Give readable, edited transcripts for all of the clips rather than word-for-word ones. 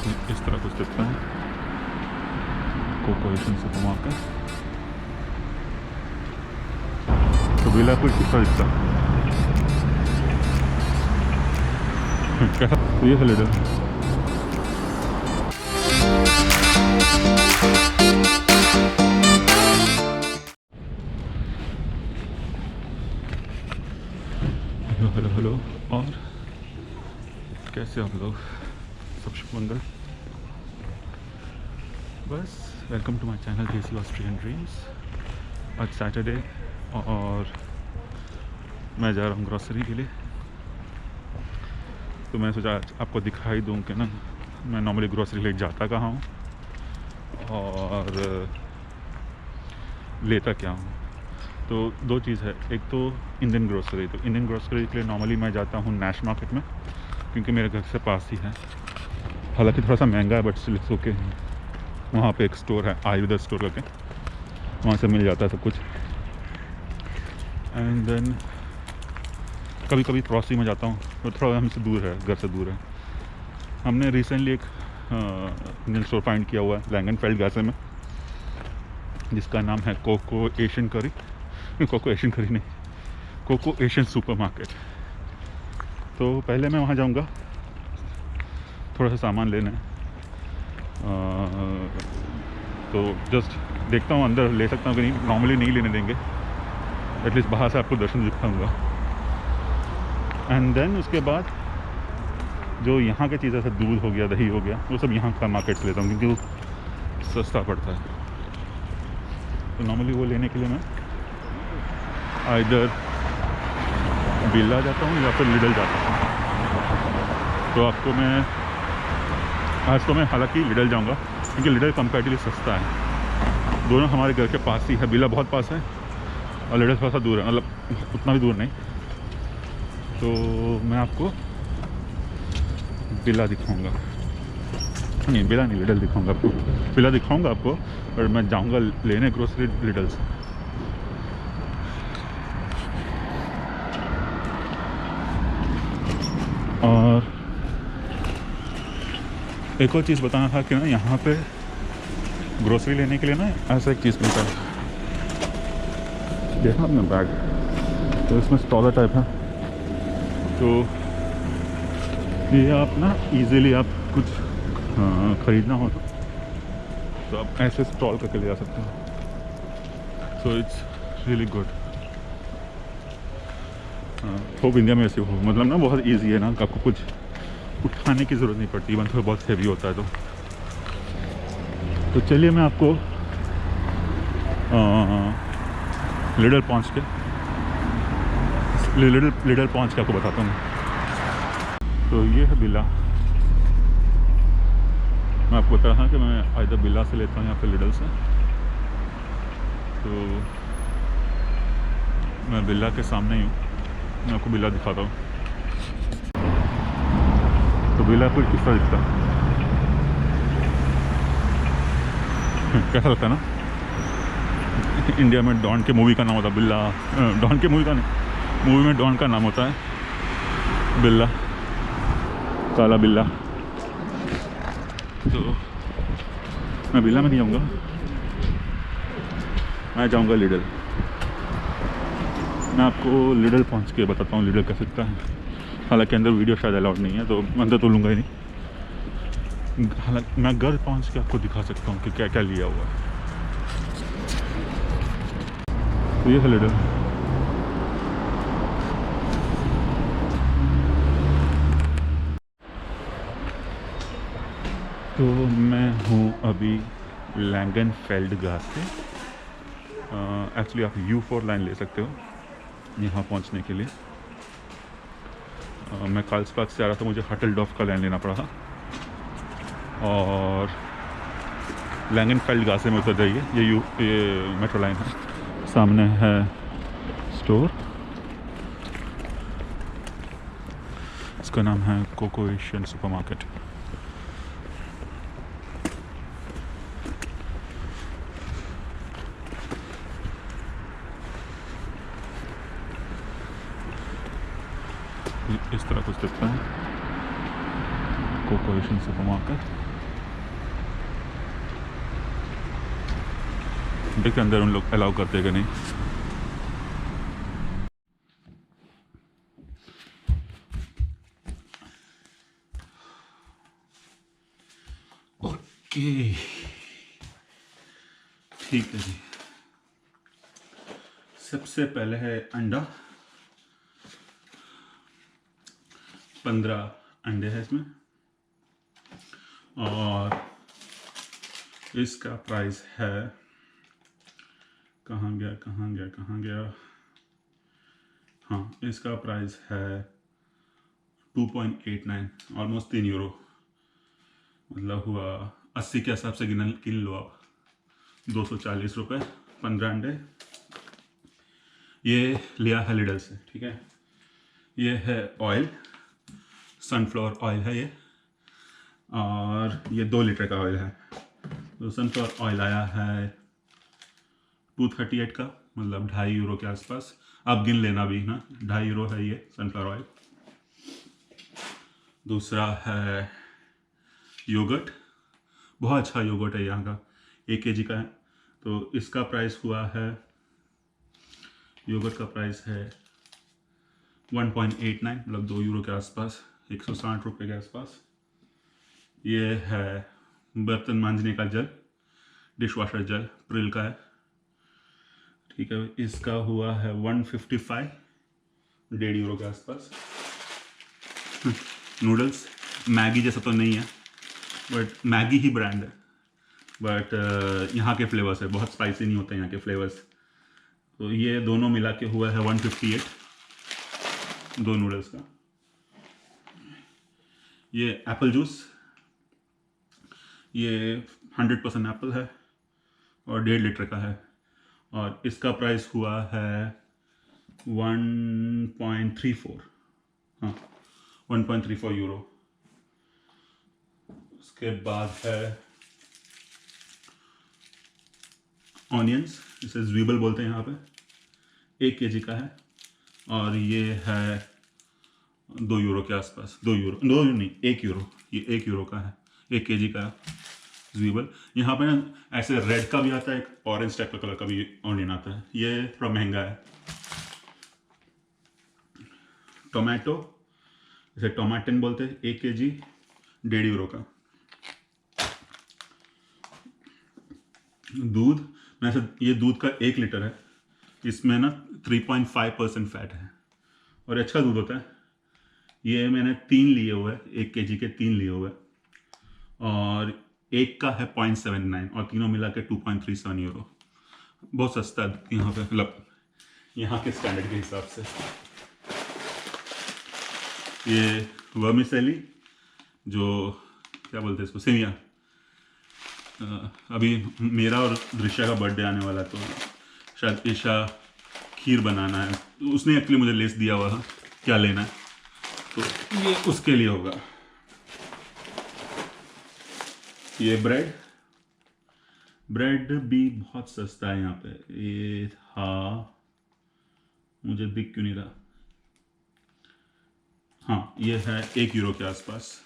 इस तरह कुछ दिखता है कोको सुपरमार्केट। तो बेलापुर किस तरह दिखता है कैसा? तो ये है लिडल। Hello hello hello. और कैसे आप लोग? सब शुभ मंगल। बस वेलकम टू माय चैनल देसी ऑस्ट्रियन ड्रीम्स। आज सैटरडे और मैं जा रहा हूँ ग्रॉसरी के लिए। तो मैं सोचा आज आपको दिखाई दूँ कि ना मैं नॉर्मली ग्रॉसरी लेके जाता कहाँ हूँ और लेता क्या हूँ। तो दो चीज़ है, एक तो इंडियन ग्रॉसरी। तो इंडियन ग्रॉसरी के लिए नॉर्मली मैं जाता हूँ नैश मार्केट में, क्योंकि मेरे घर से पास ही है। हालांकि थोड़ा सा महंगा है बट स्टिल इट्स ओके। वहाँ पे एक स्टोर है आयुर्वेद स्टोर करके, वहाँ से मिल जाता है सब कुछ। एंड देन कभी कभी ग्रॉसरी में जाता हूँ, तो थोड़ा हमसे दूर है, घर से दूर है। हमने रिसेंटली एक इंडियन स्टोर फाइंड किया हुआ है लैंगनफेल्ड गासे में, जिसका नाम है कोको एशियन करी। कोको एशियन करी नहीं, कोको एशियन सुपरमार्केट। तो पहले मैं वहाँ जाऊँगा थोड़ा सा सामान लेने। तो जस्ट देखता हूँ अंदर ले सकता हूँ कि नहीं। नॉर्मली नहीं लेने देंगे, एटलीस्ट बाहर से आपको दर्शन दिखाऊँगा। एंड देन उसके बाद जो यहाँ की चीज़ें, जैसे दूध हो गया, दही हो गया, वो सब यहाँ का मार्केट से लेता हूँ क्योंकि वो सस्ता पड़ता है। तो नॉर्मली वो लेने के लिए मैं आइदर बिल्ला जाता हूँ या फिर लिडल जाता हूँ। तो आपको मैं आज तो मैं हालांकि लिडल जाऊँगा क्योंकि लिडल कंपैरेटिवली सस्ता है। दोनों हमारे घर के पास ही है, बिल्ला बहुत पास है और लिडल थोड़ा सा दूर है, मतलब उतना भी दूर नहीं। तो मैं आपको बिल्ला दिखाऊंगा, नहीं बिल्ला नहीं, लिडल दिखाऊंगा आपको। बिल्ला दिखाऊंगा आपको और मैं जाऊंगा लेने ग्रोसरी लिडल से। और एक और चीज़ बताना था कि ना यहाँ पे ग्रोसरी लेने के लिए ना ऐसा एक चीज़ मिलता है, देखा आपने बैग, तो इसमें स्टॉलर टाइप है। तो ये आप ना इजीली आप कुछ ख़रीदना हो तो आप ऐसे स्टॉल करके ले जा सकते हो। So it's really good. Hope India में ऐसे हो, मतलब ना बहुत इजी है ना, आपको कुछ उठाने की ज़रूरत नहीं पड़ती, इवन थोड़ा बहुत हैवी होता है। तो चलिए मैं आपको लिडल पहुँच के आपको बताता हूँ। तो ये है बिल्ला। मैं आपको बता रहा कि मैं आइदर बिल्ला से लेता हूँ या फिर लिडल से। तो मैं बिल्ला के सामने ही हूँ, मैं आपको बिल्ला दिखाता हूँ। तो बिल्ला कुछ किस तरह दिखता है कैसा लगता है ना? इंडिया में डॉन के मूवी का नाम होता है बिल्ला। डॉन के मूवी का नहीं, मूवी में डॉन का नाम होता है बिल्ला, काला बिल्ला। तो मैं बिल्ला में नहीं जाऊँगा, मैं जाऊँगा लिडल। मैं आपको लिडल पहुँच के बताता हूँ लिडल कैसे दिखता है। हालांकि अंदर वीडियो शायद अलाउड नहीं है, तो अंदर तो लूँगा ही नहीं। हालांकि मैं घर पहुँच के आपको दिखा सकता हूँ कि क्या क्या लिया हुआ है। तो ये है लिडल। तो मैं हूँ अभी लैंगनफेल्ड गास से। एक्चुअली आप U4 लाइन ले सकते हो यहाँ पहुँचने के लिए। मैं कार्लसबाद से आ रहा था, मुझे हटलडॉफ का लाइन लेना पड़ा था और लैंगनफेल्ड गासे में उतर जाइए। ये मेट्रो लाइन है, सामने है स्टोर, इसका नाम है कोको एशियन सुपरमार्केट। इस तरह कुछ दिखता है कोको एशियन सुपरमार्केट। देखते अंदर उन लोग अलाउ करते हैं कि नहीं। ओके ठीक है जी। सबसे पहले है अंडा, 15 अंडे हैं इसमें, और इसका प्राइस है, कहाँ गया, हाँ इसका प्राइस है 2.89, ऑलमोस्ट 3 यूरो, मतलब हुआ 80 के हिसाब से गिन लो आप, 240 रुपये 15 अंडे। ये लिया है लिडल से, ठीक है। ये है ऑयल, सनफ्लावर ऑयल है ये, और ये 2 लीटर का ऑयल है। तो सनफ्लावर ऑयल आया है 238 का, मतलब 2.5 यूरो के आसपास। आप गिन लेना भी ना, 2.5 यूरो है ये सनफ्लावर ऑयल। दूसरा है योगर्ट, बहुत अच्छा योगर्ट है यहाँ का, 1 kg का है। तो इसका प्राइस हुआ है, योगर्ट का प्राइस है 1.89, मतलब 2 यूरो के आसपास, 160 रुपये के आसपास। ये है बर्तन मांजने का जल, डिश वॉशर जल, प्रिल का है, ठीक है। इसका हुआ है 155, 1.5 यूरो के आसपास। नूडल्स, मैगी जैसा तो नहीं है, बट मैगी ही ब्रांड है, बट यहाँ के फ्लेवर्स है, बहुत स्पाइसी नहीं होते यहाँ के फ्लेवर्स। तो ये दोनों मिला के हुआ है 158, 2 नूडल्स का। ये एप्पल जूस, ये 100% एप्पल है और 1.5 लीटर का है, और इसका प्राइस हुआ है 1.34, हाँ 1.34 यूरो। उसके बाद है ऑनियंस, इसे ज्वीबल बोलते हैं यहाँ पे, 1 kg का है, और ये है 2 यूरो के आसपास, 2 यूरो, 2 नहीं 1 यूरो, ये 1 यूरो का है, 1 kg का ज्वीबल। यहाँ पे ना ऐसे रेड का भी आता है, एक ऑरेंज टाइप का कलर का भी ऑनियन आता है, ये थोड़ा महंगा है। टोमेटो, इसे टोमेटन बोलते हैं, 1 kg 1.5 यूरो का। दूध, वैसे ये दूध का 1 लीटर है, इसमें ना 3.5% फैट है, और अच्छा दूध होता है। ये मैंने 3 लिए हुए, 1 kg के 3 लिए हुए, और एक का है 0.79, और तीनों मिला के 2.37 यूरो। बहुत सस्ता है यहाँ पे, मतलब यहाँ के स्टैंडर्ड के हिसाब से। ये वर्मिसेली, जो क्या बोलते हैं इसको, सेवियाँ। अभी मेरा और दृश्या का बर्थडे आने वाला, तो शायद ईशा खीर बनाना है, तो उसने एक्चुअली मुझे लिस्ट दिया हुआ है क्या लेना है, तो ये उसके लिए होगा। ये ब्रेड भी बहुत सस्ता है यहाँ पे, ये था, मुझे दिख क्यों नहीं रहा, हाँ ये है 1 यूरो के आसपास।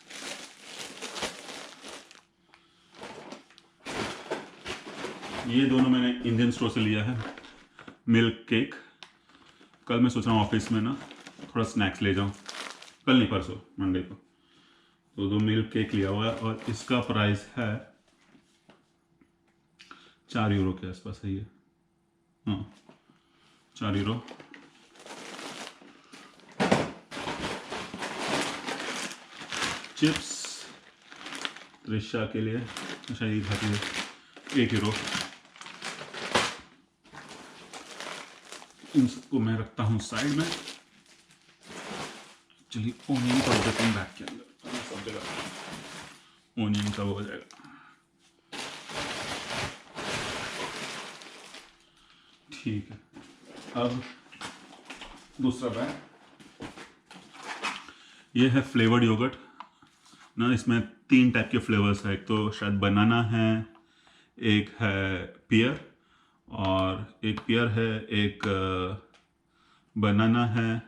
ये दोनों मैंने इंडियन स्टोर से लिया है। मिल्क केक, कल मैं सोच रहा हूँ ऑफिस में ना थोड़ा स्नैक्स ले जाऊँ, कल नहीं परसों मंडे को, तो 2 मिल्क केक लिया हुआ है, और इसका प्राइस है 4 यूरो के आसपास है ये, हाँ 4 यूरो। चिप्स त्रिशा के लिए, अच्छा ये खाती है, 1 यूरो। इन सबको मैं रखता हूँ साइड में। चलिए ओनियन का देते हैं बैग के अंदर, सब जगह ओनियन का हो जाएगा। ठीक है, अब दूसरा बैग, ये है फ्लेवर्ड योगर्ट ना, इसमें 3 टाइप के फ्लेवर्स है, एक तो शायद बनाना है, एक है पियर, और एक पियर है, एक बनाना है,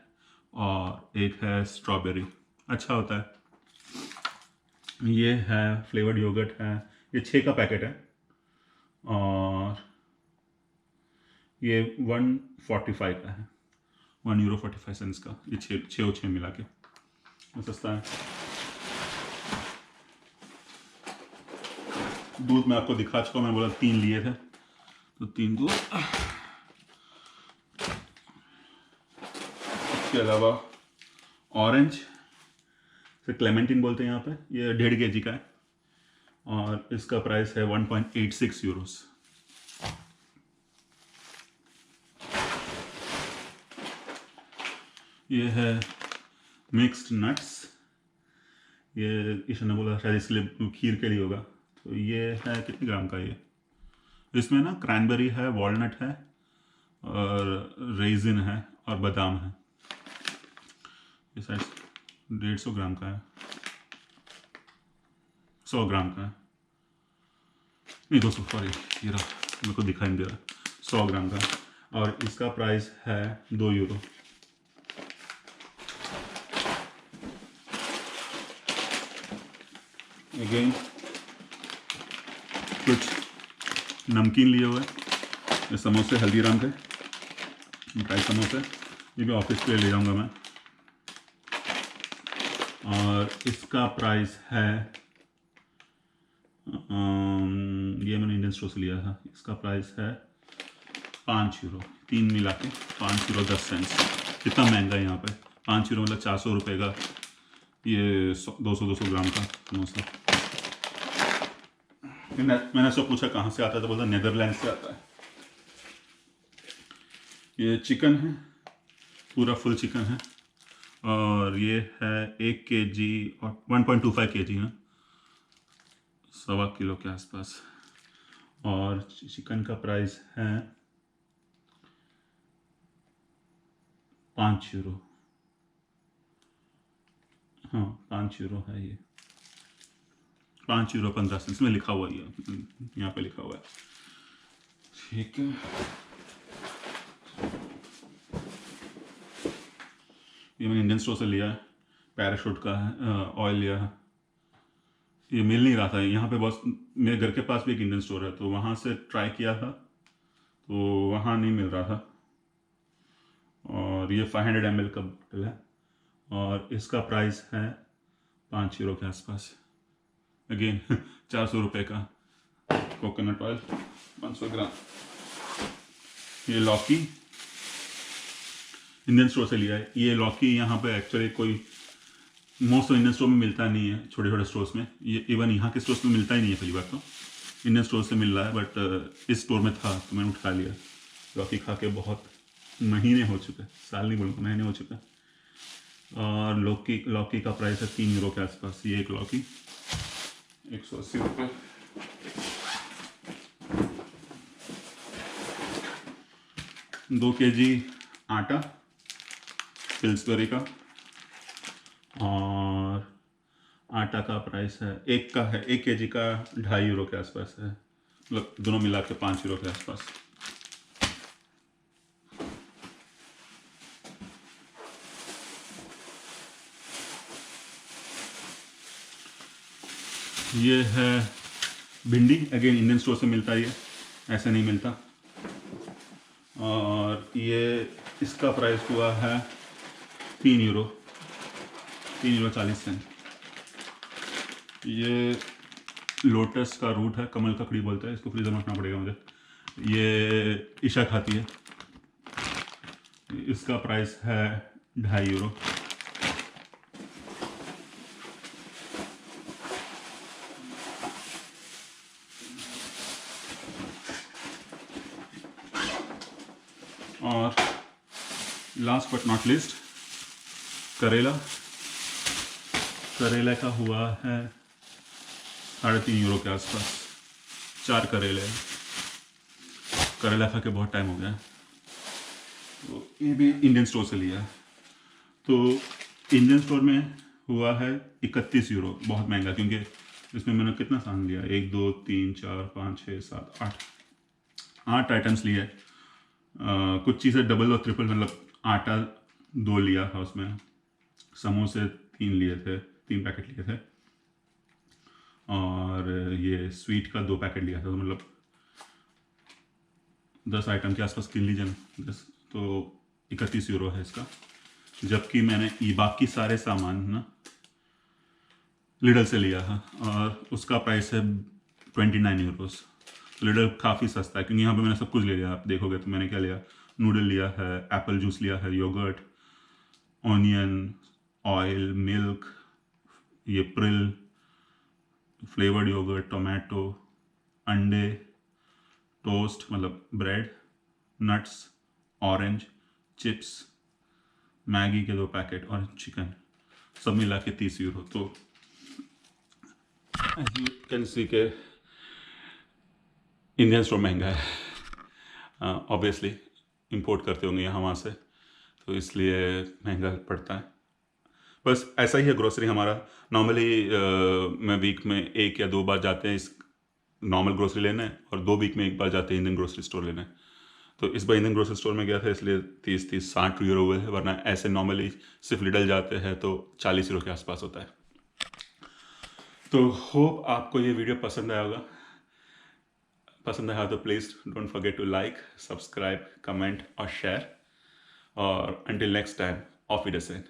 और एक है स्ट्रॉबेरी। अच्छा होता है। ये है फ्लेवर्ड योगर्ट है, ये 6 का पैकेट है, और ये 145 का है, €1.45 का। ये छः और छः मिला के ये सस्ता है। दूध मैं आपको दिखा चुका हूँ, मैं बोला 3 लिए थे तो 3 दूध। इसके अलावा ऑरेंज से क्लेमेंटिन बोलते हैं यहाँ पे, ये 1.5 kg का है और इसका प्राइस है €1.86। ये है मिक्स्ड नट्स, ये ईशा ने बोला शायद इसके लिए खीर के लिए होगा। तो ये है कितने ग्राम का ये, इसमें ना क्रैनबेरी है, वॉलनट है और रेजिन है और बादाम है। ये शायद 150 ग्राम का है, 100 ग्राम का है, नहीं 200, सॉरी ये रहा, मेरे को दिखाई नहीं दे रहा, 100 ग्राम का। और इसका प्राइस है €2। अगेन कुछ नमकीन लिए हुए, ये समोसे हल्दीराम के मिठाई समोसे, ये भी ऑफिस के लिए ले जाऊंगा मैं। और इसका प्राइस है ये मैंने इंडियन स्टोर से लिया था, इसका प्राइस है €5, 3 मिला के €5.10। कितना महंगा है यहाँ पे, €5 मतलब 400 रुपये का ये 200 ग्राम का समोसा। मैंने सब पूछा कहाँ से आता है तो बोलता नीदरलैंड से आता है। ये चिकन है, पूरा फुल चिकन है और ये है 1 kg और 1.25 kg है, 1.25 किलो के आसपास। और चिकन का प्राइस है €5। हाँ €5 है ये, €5.15 में लिखा हुआ है, यहाँ पे लिखा हुआ है। ठीक है, ये मैंने इंडियन स्टोर से लिया है, पैराशूट का है, ऑयल लिया है। ये मिल नहीं रहा था यहाँ पे, बस मेरे घर के पास भी एक इंडियन स्टोर है तो वहाँ से ट्राई किया था तो वहाँ नहीं मिल रहा था। और ये 500 ml का बोतल है और इसका प्राइस है €5 के आसपास। अगेन 400 रुपये का कोकोनट ऑयल 500 ग्राम। ये लौकी इंडियन स्टोर से लिया है। ये लौकी यहाँ पे एक्चुअली कोई मोस्ट इंडियन स्टोर में मिलता नहीं है, छोटे छोटे स्टोर्स में, ये इवन यहाँ के स्टोर्स में मिलता ही नहीं है। पहली बात तो इंडियन स्टोर से मिल रहा है, बट इस स्टोर में था तो मैंने उठा लिया। लौकी खा के बहुत महीने हो चुके, साल नहीं बोलूँगा, महीने हो चुके। और लौकी का प्राइस है €3 के आसपास। ये एक लौकी 180 रुपये। दो kg आटा पिल्सबरी का, और आटा का प्राइस है 1 kg का €2.5 के आसपास है, मतलब दोनों मिला के €5 के आसपास। ये है भिंडी, अगेन इंडियन स्टोर से मिलता है, ये ऐसे नहीं मिलता। और ये इसका प्राइस हुआ है €3, €3.40। ये लोटस का रूट है, कमल ककड़ी बोलते हैं इसको, फ्रीजर में रखना पड़ेगा मुझे। ये ईशा खाती है, इसका प्राइस है €2.5। और लास्ट बट नॉट लिस्ट करेला का हुआ है €3.5 के आसपास। 4 करेले, करेला खा के बहुत टाइम हो गया, तो ये भी इंडियन स्टोर से लिया है। तो इंडियन स्टोर में हुआ है €31, बहुत महंगा, क्योंकि इसमें मैंने कितना सामान लिया, 1 2 3 4 5 6 7 8 आइटम्स लिए। कुछ चीज़ें डबल और ट्रिपल, मतलब आटा 2 लिया था उसमें, समोसे 3 लिए थे, 3 पैकेट लिए थे, और ये स्वीट का 2 पैकेट लिया था, तो मतलब 10 आइटम के आसपास गिन लीजिए ना, 10 तो 31 यूरो है इसका। जबकि मैंने ये बाकी सारे सामान ना लिडल से लिया है और उसका प्राइस है 29 यूरोस। तो लिडल काफ़ी सस्ता है क्योंकि यहाँ पे मैंने सब कुछ ले लिया। आप देखोगे तो मैंने क्या लिया, नूडल लिया है, एप्पल जूस लिया है, योगर्ट, ऑनियन, ऑयल, मिल्क, ये प्रिल, फ्लेवर्ड योगर्ट, टोमेटो, अंडे, टोस्ट मतलब bread, nuts, orange, chips, Maggi के 2 पैकेट और चिकन, सब मिला के 30 यूरो। तो एज यू कैन सी के इंडियन स्टोर महंगा है, ऑब्वियसली इंपोर्ट करते होंगे यहाँ वहाँ से, तो इसलिए महंगा पड़ता है। बस ऐसा ही है ग्रोसरी हमारा। नॉर्मली मैं वीक में 1 या 2 बार जाते हैं इस नॉर्मल ग्रोसरी लेने, और 2 वीक में 1 बार जाते हैं इंडियन ग्रोसरी स्टोर लेने। तो इस बार इंडियन ग्रोसरी स्टोर में गया था इसलिए 30-60 यूरो हुए हैं, वरना ऐसे नॉर्मली सिर्फ लिडल जाते हैं तो 40 यूरो के आसपास होता है। तो होप आपको ये वीडियो पसंद आया होगा। पसंद आया तो please don't forget to like, subscribe, comment और शेयर। और अंटिल नेक्स्ट टाइम, ऑफ विडरसेन।